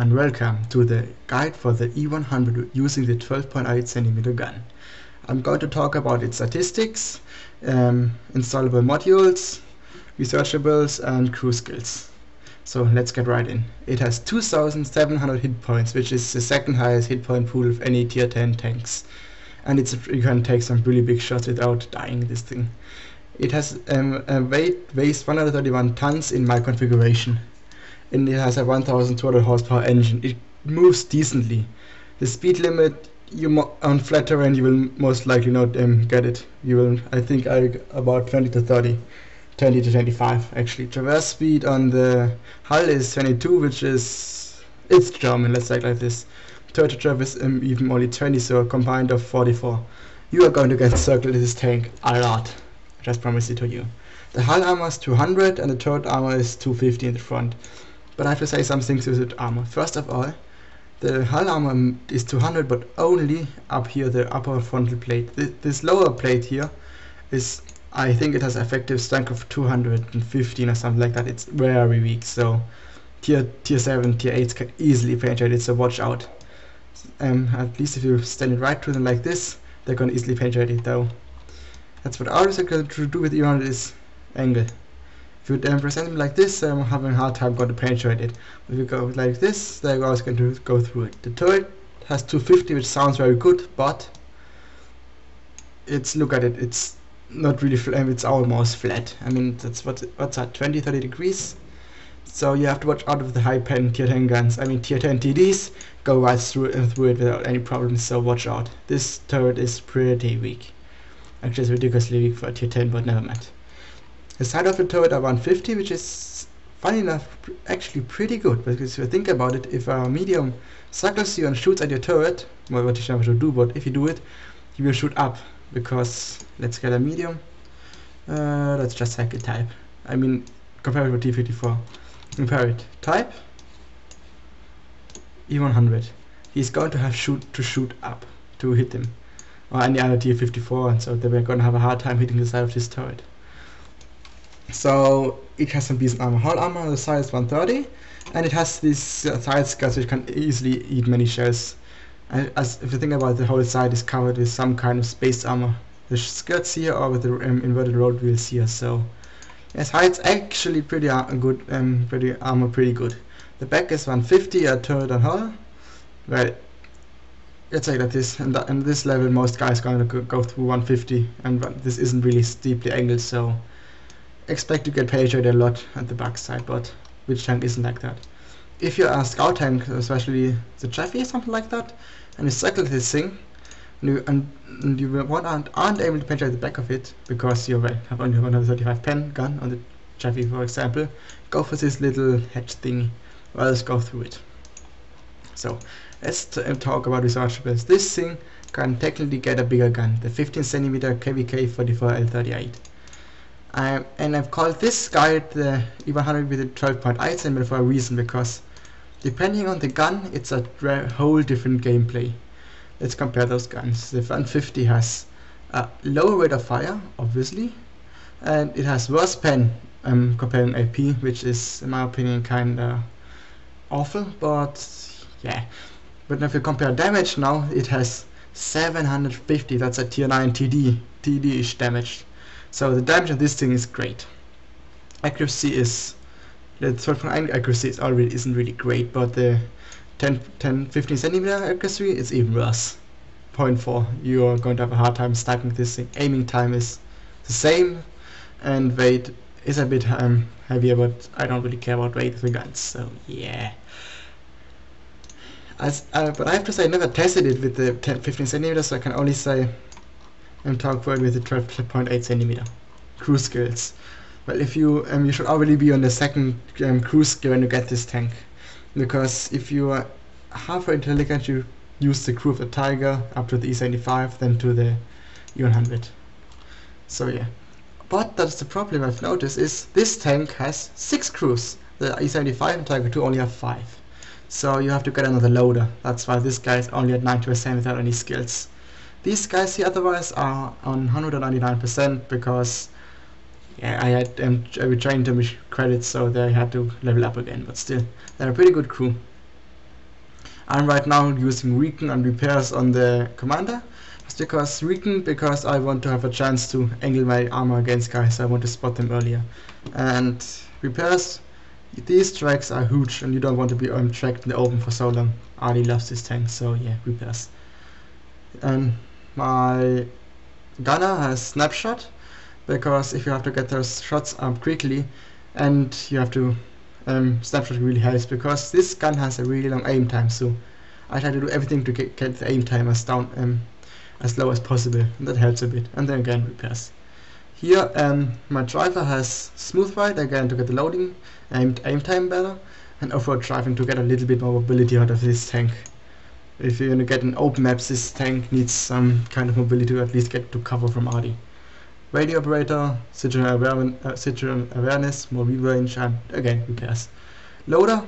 and welcome to the guide for the E-100 using the 12.8 cm gun. I'm going to talk about its statistics, installable modules, researchables and crew skills. So let's get right in. It has 2700 hit points, which is the second highest hit point pool of any tier 10 tanks. And you can take some really big shots without dying this thing. It has weighs 131 tons in my configuration. And it has a 1200 horsepower engine. It moves decently. The speed limit, on flat terrain you will most likely not get it. You will, I think, about 20 to 30, 20 to 25 actually. Traverse speed on the hull is 22, which is, it's German, let's say it like this. Turtle traverse even only 20, so a combined of 44. You are going to get circled in this tank a lot. I just promise it to you. The hull armor is 200 and the turret armor is 250 in the front. But I have to say some things with the armor. First of all, the hull armor is 200, but only up here, the upper frontal plate. This lower plate here is, I think it has effective strength of 215 or something like that. It's very weak, so tier 7, tier 8 can easily penetrate it, so watch out. At least if you stand it right to them like this, they're going to easily penetrate it though. That's what ours are going to do with E-100 is angle. If you present them like this, I'm having a hard time going to penetrate it. If you go like this, they're always going to go through it. The turret has 250, which sounds very good, but look at it, it's not really flat, it's almost flat. I mean, that's what's that, 20-30 degrees? So you have to watch out of the high pen tier 10 guns. I mean, tier 10 TDs go right through it without any problems, so watch out. This turret is pretty weak. Actually, it's ridiculously weak for a tier 10, but never mind. The side of the turret are 150, which is, funny enough, actually pretty good, because if you think about it, if a medium circles you and shoots at your turret, well, what you never should do, but if you do it, you will shoot up, because, let's get a medium, let's just cycle type. I mean, compare it with T54. Compare it, type, E-100. He's going to have to shoot up to hit him, or any other T54, and so they're going to have a hard time hitting the side of this turret. So it has some decent armor. Hull armor on the side is 130, and it has these side skirts which can easily eat many shells. As if you think about it, the whole side is covered with some kind of space armor. The skirts here are with the inverted road wheels here. So yes, height's actually pretty good, pretty good. The back is 150, a turret and hull. Well, let's say that this and this level, most guys are going to go through 150, and this isn't really steeply angled, so expect to get penetrated a lot at the back side, but which tank isn't like that? If you're a scout tank, especially the Chaffee or something like that, and you cycle this thing, and you aren't able to penetrate the back of it because you have only 135 pen gun on the Chaffee, for example, go for this little hatch thingy, or else go through it. So let's talk about researchables. This thing can technically get a bigger gun, the 15 cm KVK 44L38. And I've called this guide the E-100 with a 12.8 cm for a reason, because depending on the gun, it's a whole different gameplay. Let's compare those guns. The 150 has a lower rate of fire, obviously, and it has worse pen comparing AP, which is, in my opinion, kinda awful, but yeah. But if you compare damage now, it has 750, that's a tier 9 TD-ish damage. So the damage of this thing is great. Accuracy is, the 12.9 accuracy isn't really great, but the 15 cm accuracy is even worse. 0.4. You are going to have a hard time sniping this thing. Aiming time is the same, and weight is a bit heavier, but I don't really care about weight of the guns. So yeah. But I have to say, I never tested it with the 15 cm, so I can only say and talk for it with the 12.8 cm. Crew skills. Well, if you should already be on the second crew skill when you get this tank, because if you are halfway intelligent, you use the crew of the Tiger up to the E75, then to the E-100. So yeah. But that's the problem I've noticed, is this tank has 6 crews. The E75 and Tiger 2 only have 5. So you have to get another loader. That's why this guy is only at 90% without any skills. These guys here otherwise are on 199% because yeah, I had retrained them with credits, so they had to level up again, but still, they're a pretty good crew. I'm right now using recon and repairs on the commander. Just because I want to have a chance to angle my armor against guys. I want to spot them earlier. And repairs, these tracks are huge and you don't want to be tracked in the open for so long. Arlie loves this tank, so yeah, repairs. And my gunner has snapshot, because if you have to get those shots up quickly and you have to snapshot really helps, because this gun has a really long aim time, so I try to do everything to get the aim time as as low as possible, and that helps a bit. And then again, repairs. Here my driver has smooth ride again to get the loading and aim time better, and off-road driving to get a little bit more mobility out of this tank. If you're gonna get an open maps, this tank needs some kind of mobility to at least get to cover from Artie. Radio operator, situational awareness, more view range, and again repairs. Loader,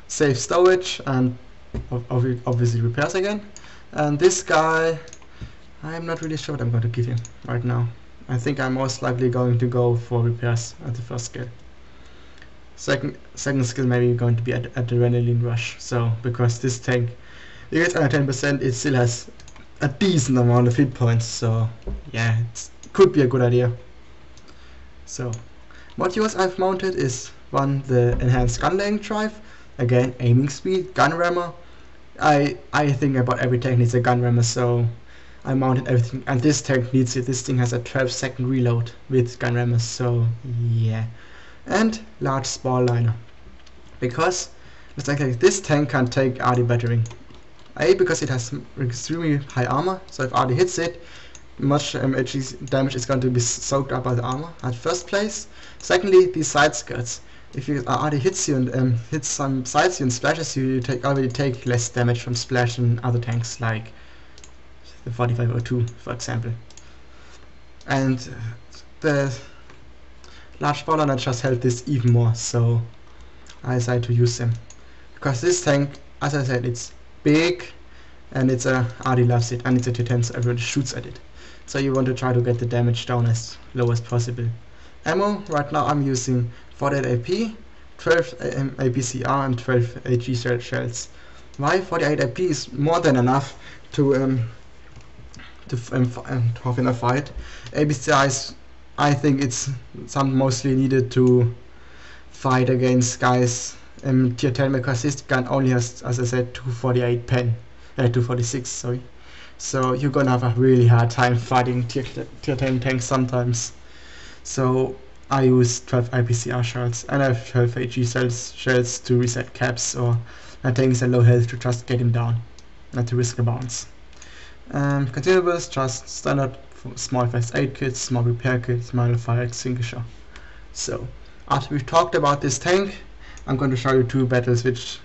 safe storage, and obviously repairs again. And this guy, I'm not really sure what I'm going to give him right now. I think I'm most likely going to go for repairs at the first skill. Second skill maybe going to be at adrenaline rush. So because this tank, it gets under 10%, it still has a decent amount of hit points. So yeah, it could be a good idea. So modules I've mounted is one, the enhanced gun laying drive, again aiming speed, gun rammer. I think about every tank needs a gun rammer, so I mounted everything, and this tank needs it. This thing has a 12-second reload with gun rammers, so yeah. And large spall liner, because it's like this tank can take Artie battering. Because it has extremely high armor, so if Artie hits it, much damage is going to be soaked up by the armor at first place. Secondly, these side skirts. If Artie hits you and hits some sides you and splashes you, already take less damage from splash than other tanks like the 4502, for example. And the large baller just help this even more, so I decided to use them. Because this tank, as I said, it's big and it's Artie loves it, and it's a Titan, so everyone shoots at it. So you want to try to get the damage down as low as possible. Ammo, right now I'm using 48 AP, 12 APCR and 12 AG shells. Why? 48 AP is more than enough to have in a fight. APCR is, I think it's mostly needed to fight against guys tier 10, because this gun only has, as I said, 248 pen, 246, sorry. So you're gonna have a really hard time fighting tier 10 tanks sometimes. So I use 12 IPCR shells, and I have 12 AG shells to reset caps, or my tank is at low health to just get him down, not to risk a bounce. Consumables, just standard small first aid kits, small repair kits, minor fire extinguisher. So after we've talked about this tank, I'm going to show you two battles which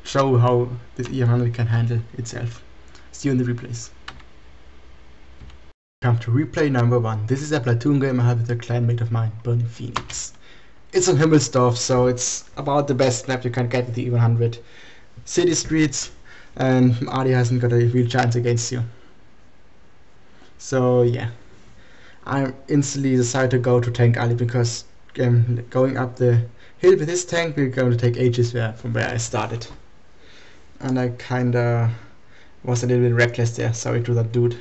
show how this E-100 can handle itself. See you in the replays. Come to replay number 1. This is a platoon game I have with a clanmate of mine, Burning Phoenix. It's on Himmelsdorf, so it's about the best map you can get with the E-100. City streets, and Artie hasn't got a real chance against you. So yeah, I instantly decided to go to tank Ali, because going up the hill with this tank we're going to take ages from where I started. And I kinda was a little bit reckless there, sorry to that dude.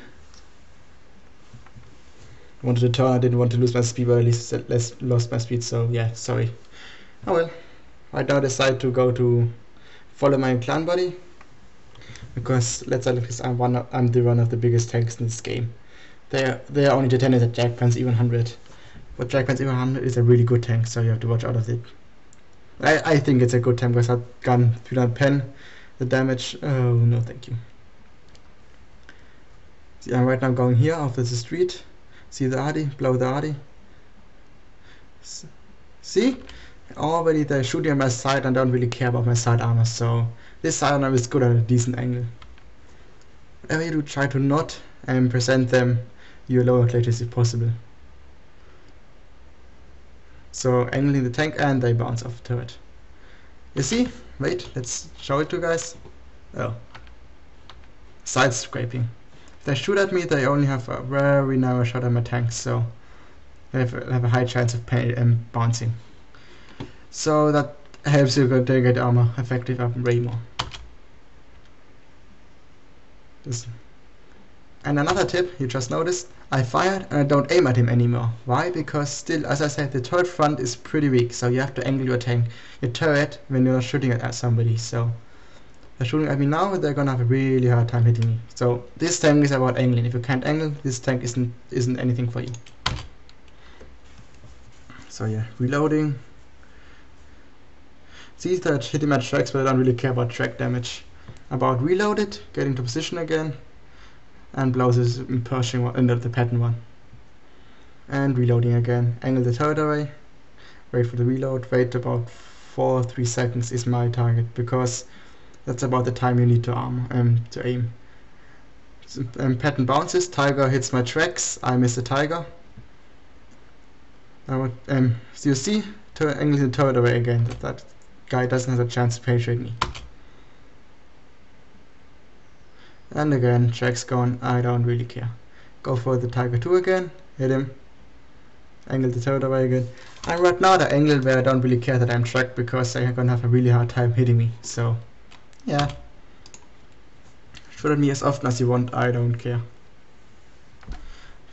Wanted to turn, I didn't want to lose my speed, but at least lost my speed, so yeah, sorry. Oh well, right now I decide to go to follow my clan buddy, because let's say I'm the one of the biggest tanks in this game. They are only determined at Jackpan's E-100, but Jackpan's E-100 is a really good tank, so you have to watch out of it. I think it's a good tank because that gun 300 pen, the damage, oh no thank you. See, I'm right now going here after the street. See the Artie, blow the Artie. See? Already they're shooting at my side and don't really care about my side armor, so this side armor is good at a decent angle. Whatever you do, try to not present them your lower clutches if possible. So angling the tank and they bounce off the turret. You see? Wait, let's show it to you guys. Oh. Side scraping. If they shoot at me, they only have a very narrow shot at my tank, so they have a high chance of bouncing. So that helps you to get armor effective up way more. And another tip you just noticed, I fired and I don't aim at him anymore. Why? Because still, as I said, the turret front is pretty weak, so you have to angle your turret when you're shooting at somebody. So they're shooting at me now, they're gonna have a really hard time hitting me. So this tank is about angling. If you can't angle, this tank isn't anything for you. So yeah, reloading. See that hit him at tracks, but I don't really care about track damage. About reload it, get into position again, and blows this Pershing one, into the pattern one. And reloading again. Angle the turret away, wait for the reload, wait about 3 seconds is my target, because that's about the time you need to aim. So, pattern bounces, tiger hits my tracks, I miss the tiger. So you see, angle the turret away again, that guy doesn't have a chance to penetrate me. And again, track's gone, I don't really care. Go for the tiger 2 again, hit him, angle the turret away again. And right now the angle where I don't really care that I'm tracked, because they're gonna have a really hard time hitting me. So yeah, shoot at me as often as you want, I don't care.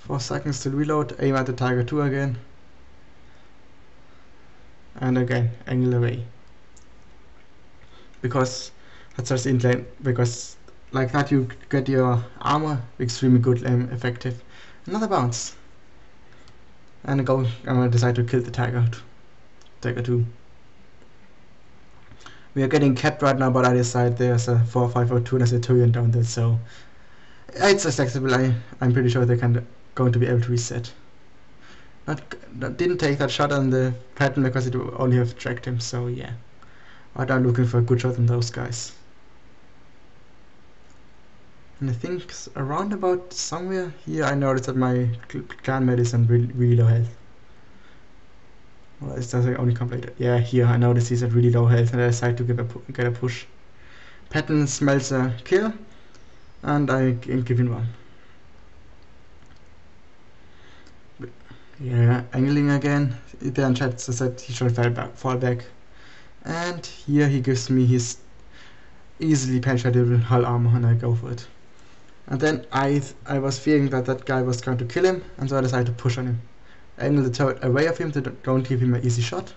4 seconds to reload, aim at the tiger 2 again. And again, angle away. Because that's just in lane, because like that you get your armor extremely good and effective. Another bounce. And I'm gonna decide to kill the tiger 2. We are getting capped right now, but I decide there's a 4-5-2 and a Centurion down there, so it's accessible. I'm pretty sure they're going to be able to reset. Didn't take that shot on the pattern because it would only have tracked him, so yeah. But I'm looking for a good shot on those guys. And I think around about somewhere here I noticed that my clanmate is on really low health. Well, it doesn't only come later. Yeah, here I noticed he's at really low health and I decide to get a push. Patton smells a kill and I give him one. Yeah, angling again. There in chat said he should fall back. And here he gives me his easily penetratable hull armor and I go for it. And then I was fearing that guy was going to kill him, and so I decided to push on him. Angle the turret away of him to don't give him an easy shot.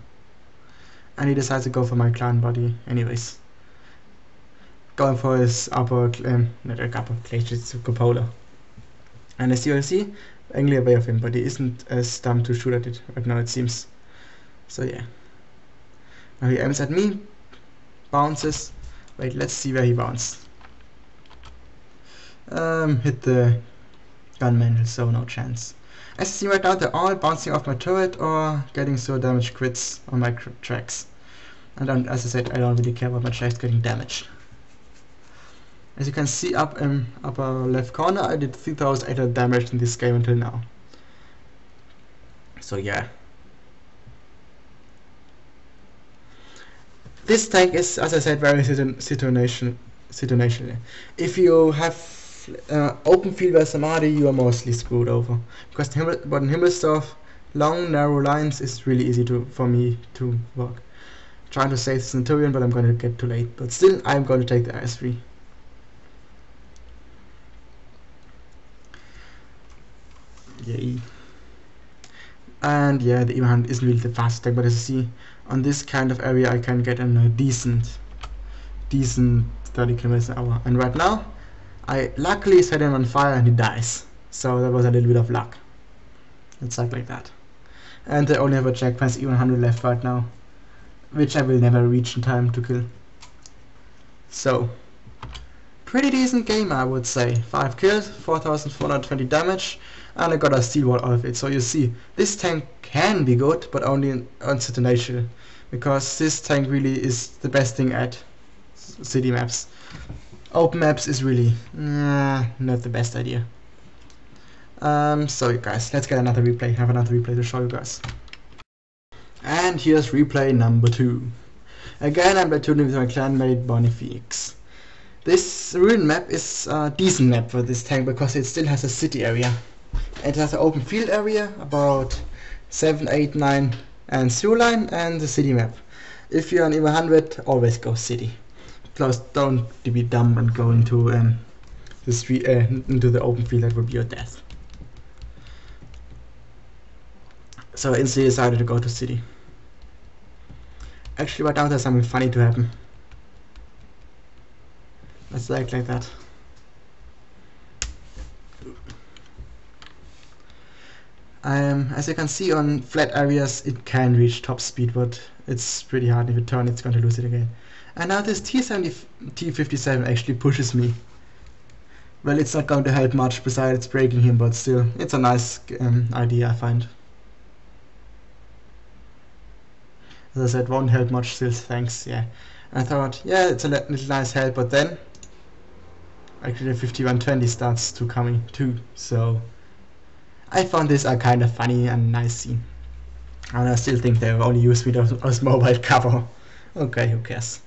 And he decides to go for my clan body anyways. Going for his upper plate, it's a cupola. And as you will see, angle away of him, but he isn't as dumb to shoot at it right now, it seems. So yeah. Now he aims at me, bounces. Wait, let's see where he bounced. Hit the gun manual, so no chance. As you see right now, they're all bouncing off my turret or getting so damage crits on my tracks. And as I said, I don't really care about my tracks getting damaged. As you can see up in upper left corner, I did 3,800 damage in this game until now. So yeah. This tank is, as I said, very situational. If you have open field versus Samadhi, you are mostly screwed over. Because but in Himmelsdorf, long narrow lines is really easy for me to work. Trying to save the Centurion, but I'm going to get too late. But still, I'm going to take the IS-3. Yay. And yeah, the E-100 isn't really the fastest tank, but as you see, on this kind of area I can get a decent 30 kilometers an hour. And right now, I luckily set him on fire and he dies. So that was a little bit of luck. It's like that. And I only have a Jack Pants E-100 left right now, which I will never reach in time to kill. So, pretty decent game, I would say. 5 kills, 4,420 damage, and I got a steel wall out of it. So you see, this tank can be good, but only on situation, because this tank really is the best thing at city maps. Open maps is really not the best idea. So you guys, let's get another replay. Have another replay to show you guys. And here's replay number 2. Again, I'm platooning with my clanmate Boniface. This ruin map is a decent map for this tank because it still has a city area. It has an open field area, about 7, 8, 9 and through line, and the city map. If you're on E-100, always go city. Plus, don't be dumb and go into the street, into the open field, that would be your death. So I instantly decided to go to city. Actually, right now there's something funny to happen. Let's like that. As you can see on flat areas, it can reach top speed, but it's pretty hard. If you turn, it's going to lose it again. And now this T57 actually pushes me. Well, it's not going to help much besides breaking him, but still, it's a nice idea, I find. As I said, won't help much still, thanks, yeah. And I thought, yeah, it's a little nice help, but then actually the 5120 starts to coming too, so I found this a kind of funny and nice scene. And I still think they only used me as mobile cover. Okay, who cares?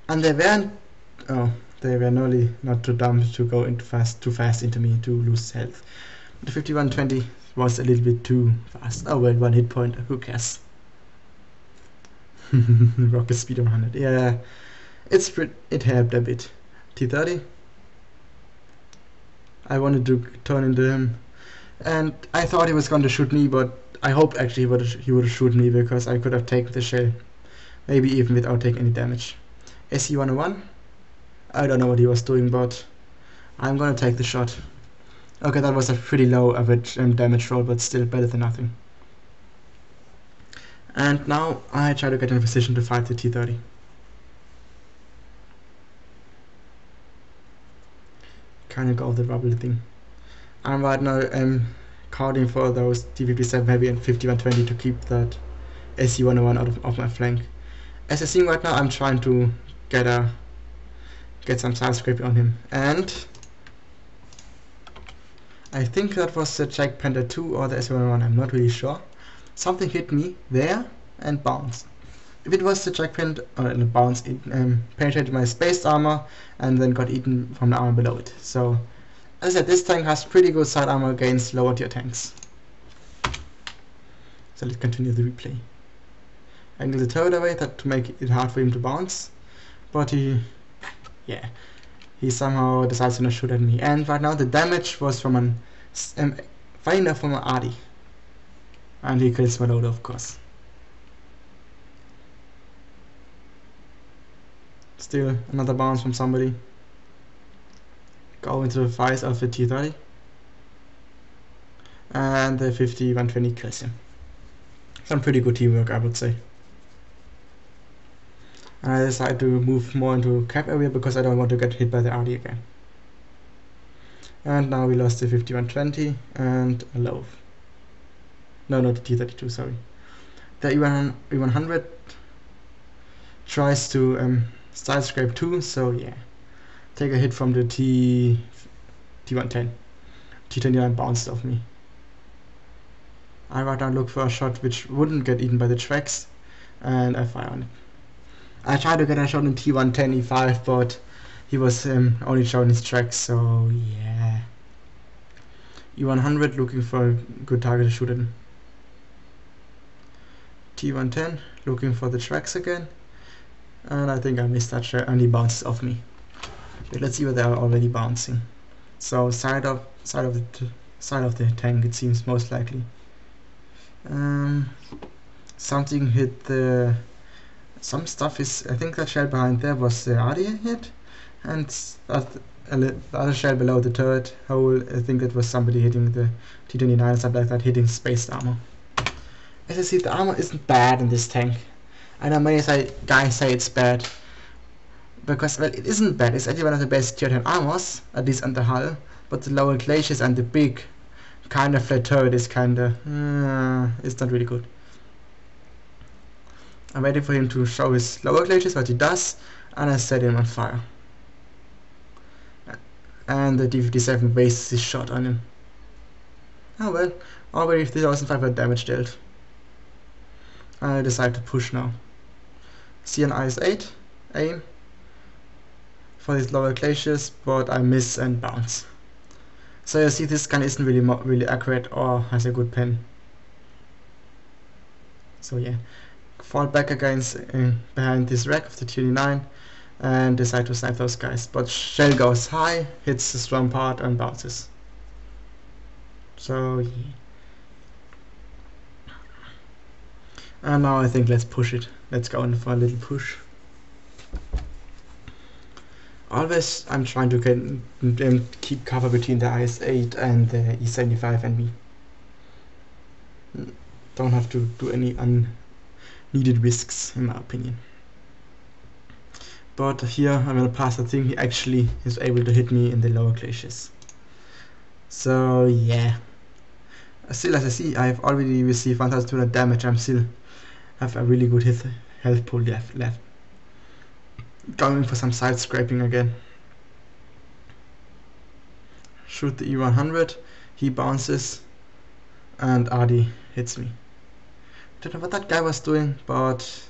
And they were nearly not too dumb to go too fast into me to lose health. The 5120 was a little bit too fast. Oh well, one hit point, who cares? Rocket speed of 100. Yeah, it helped a bit. T30. I wanted to turn into him, and I thought he was going to shoot me, but I hoped actually he would have shoot me, because I could have taken the shell, maybe even without taking any damage. E-100. I don't know what he was doing, but I'm gonna take the shot. Okay, that was a pretty low average damage roll, but still better than nothing. And now I try to get in a position to fight the T30. Kinda go the rubble thing. I'm right now counting for those T57 heavy and 5120 to keep that SE-101 out of my flank. As you're seeing right now, I'm trying to get some side scraping on him, and I think that was the Jack Panther 2 or the S101, I'm not really sure. Something hit me there and bounced. If it was the Jack Panther, it bounced, it penetrated my space armor and then got eaten from the armor below it. So, as I said, this tank has pretty good side armor against lower tier tanks. So let's continue the replay. Angle the turret away to make it hard for him to bounce, but he somehow decides to not shoot at me. And right now the damage was from funny enough, from an Adi, and he kills my loader, of course. Still another bounce from somebody. Go into the fires of the T30, and the 5120 kills him. Some pretty good teamwork, I would say. And I decided to move more into cap area because I don't want to get hit by the RD again. And now we lost the 5120 and a low. No, not the T32, sorry. The E-100 tries to side scrape too, so yeah. Take a hit from the T110. T29 bounced off me. I right now look for a shot which wouldn't get eaten by the tracks, and I fire on it. I tried to get a shot in T110 E5, but he was only showing his tracks, so yeah. E-100 looking for a good target to shoot at him. T110 looking for the tracks again, and I think I missed that shot and he bounces off me. But let's see where they are already bouncing. So side of the tank, it seems most likely. Something hit the. Some stuff is. I think that shell behind there was the RDA hit, and the other shell below the turret hole. I think that was somebody hitting the T29 or something like that, hitting space armor. As you see, the armor isn't bad in this tank. I know many guys say it's bad, because well, it isn't bad. It's actually one of the best tier 10 armors, at least on the hull. But the lower glaciers and the big kind of flat turret is kinda it's not really good. I'm waiting for him to show his lower glaciers, what he does, and I set him on fire. And the D57 wastes his shot on him. Oh well, already 3500 damage dealt. I decide to push now. See an IS-8, aim for his lower glaciers, but I miss and bounce. So you see, this gun isn't really accurate or has a good pen. So yeah, fall back against behind this rack of the T29, and decide to snipe those guys. But shell goes high, hits the strong part and bounces. So yeah. And now I think let's push it. Let's go in for a little push. Always I'm trying to keep cover between the IS-8 and the E-75 and me. Don't have to do any unneeded risks in my opinion. But here I'm gonna pass the thing. He actually is able to hit me in the lower glaciers. So yeah. Still, as I see, I've already received 1200 damage. I'm still have a really good health pool left. Going for some side scraping again. Shoot the E-100. He bounces, and Adi hits me. Don't know what that guy was doing, but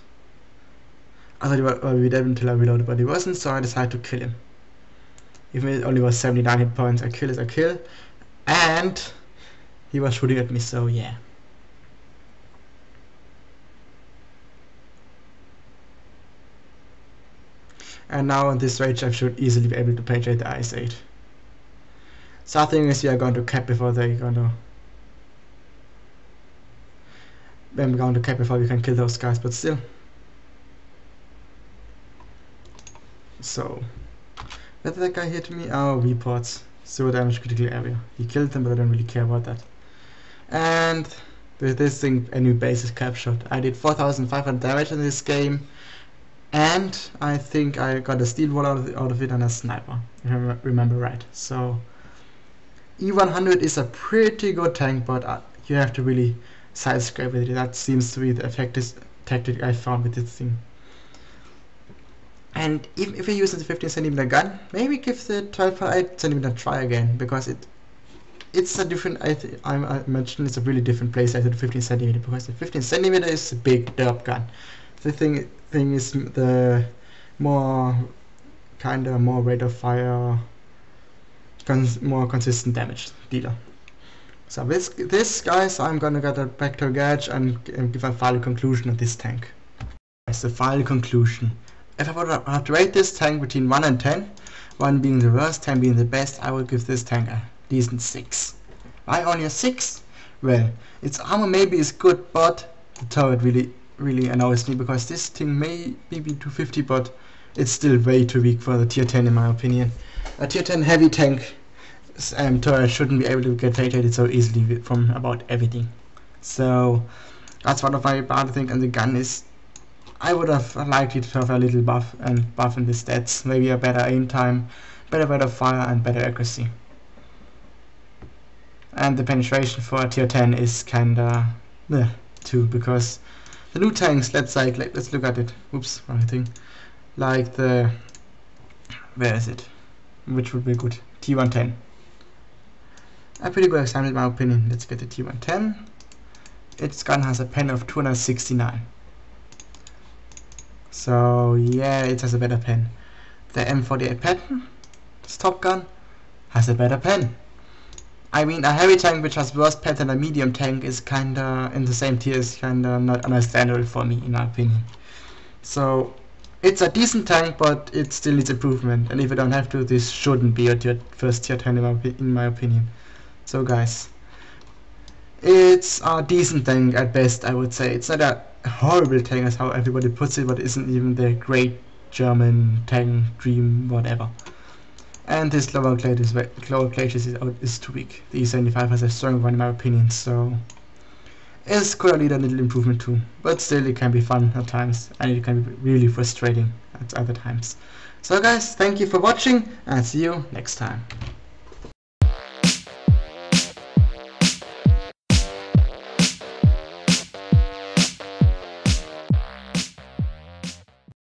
I thought he would be dead until I reloaded, but he wasn't, so I decided to kill him. Even if it only was 79 hit points, a kill is a kill. And he was shooting at me, so yeah. And now in this range I should easily be able to penetrate the IS-8. So I think is we are going to cap before they're going to... Then we're going to cap before we can kill those guys, but still. So... Where did that guy hit me? Oh, reports. 0 damage critical area. He killed them, but I don't really care about that. And with this thing, a new base is captured. I did 4,500 damage in this game. And I think I got a steel wall out of it and a sniper, if I remember right. So E-100 is a pretty good tank, but you have to really side scrape with it. That seems to be the effective tactic I found with this thing. And if you're using the 15cm gun, maybe give the 12.8cm a try again, because it's a different. I mentioned it's a really different play size to the 15cm, because the 15cm is a big derp gun. The thing is the more rate of fire, more consistent damage dealer. So this guys, I'm gonna get a back to gauge and give a final conclusion of this tank. As the final conclusion, if I would have to rate this tank between 1 and 10, 1 being the worst, 10 being the best, I would give this tank a decent 6. Why only a 6? Well, its armor maybe is good, but the turret really annoys me, because this thing may be 250, but it's still way too weak for the tier 10 in my opinion. A tier 10 heavy tank turret shouldn't be able to get penetrated so easily from about everything. So that's one of my bad things. And the gun is, I would have liked it to have a little buff in the stats, maybe a better aim time, better rate of fire and better accuracy. And the penetration for a tier 10 is kinda too, because the new tanks, let's look at it. Oops, wrong thing. Like the, where is it? Which would be good? T110. A pretty good example in my opinion. Let's get the T110. Its gun has a pen of 269. So yeah, it has a better pen. The M48 Patton, this top gun, has a better pen. I mean, a heavy tank which has worse pen than a medium tank is kinda in the same tier, is kinda not understandable for me, in my opinion. So it's a decent tank, but it still needs improvement. And if you don't have to, this shouldn't be your first tier 10 in my opinion. So guys, it's a decent tank at best, I would say. It's not a horrible tank as how everybody puts it, but it isn't even the great German tank dream whatever. And this lower glaciers is too weak. The E75 has a strong one in my opinion, so it could need a little improvement too. But still, it can be fun at times, and it can be really frustrating at other times. So guys, thank you for watching, and see you next time.